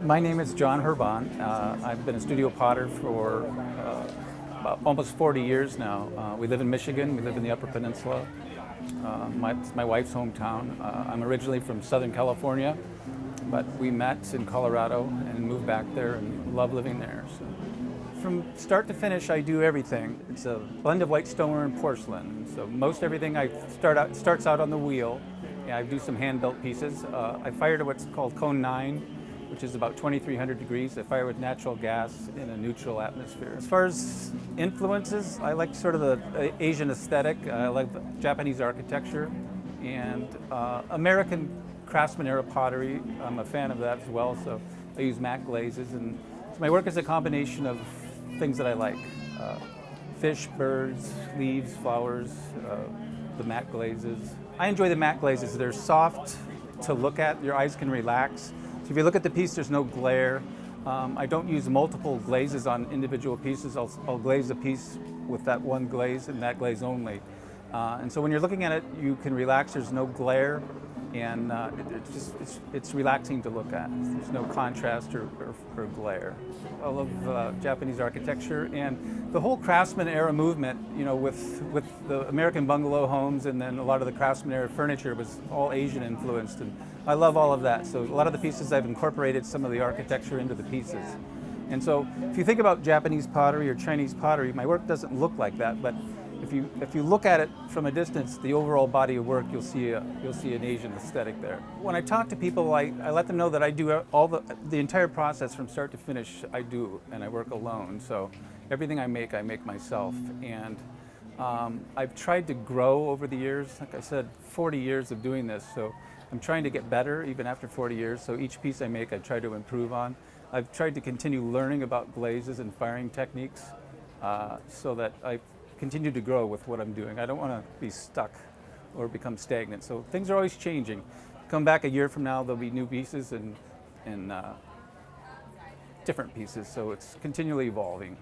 My name is John Herbon. I've been a studio potter for about almost 40 years now. We live in Michigan. We live in the Upper Peninsula. It's my wife's hometown. I'm originally from Southern California, but we met in Colorado and moved back there and love living there. So, from start to finish, I do everything. It's a blend of white stoneware and porcelain. So most everything starts out on the wheel. I do some hand-built pieces. I fire to what's called cone 9, which is about 2,300 degrees. I fire with natural gas in a neutral atmosphere. As far as influences, I like sort of the Asian aesthetic. I like the Japanese architecture and American craftsman era pottery. I'm a fan of that as well, so I use matte glazes. And so my work is a combination of things that I like. Fish, birds, leaves, flowers, the matte glazes. I enjoy the matte glazes. They're soft to look at. Your eyes can relax. So if you look at the piece, there's no glare. I don't use multiple glazes on individual pieces. I'll glaze a piece with that one glaze and that glaze only. And so when you're looking at it, you can relax. There's no glare, and it's relaxing to look at. There's no contrast or glare. I love Japanese architecture and the whole craftsman era movement. You know, with the American bungalow homes, and then a lot of the craftsman era furniture was all Asian influenced, and I love all of that. So a lot of the pieces I've incorporated some of the architecture into the pieces. And so if you think about Japanese pottery or Chinese pottery, my work doesn't look like that, but if you look at it from a distance, the overall body of work, you'll see an Asian aesthetic there. When I talk to people, I let them know that I do all the entire process from start to finish. I do, and I work alone. So everything I make myself. And I've tried to grow over the years. Like I said, 40 years of doing this. So I'm trying to get better even after 40 years. So each piece I make, I try to improve on. I've tried to continue learning about glazes and firing techniques so that I continue to grow with what I'm doing. I don't want to be stuck or become stagnant. So things are always changing. Come back a year from now, there'll be new pieces and different pieces. So it's continually evolving.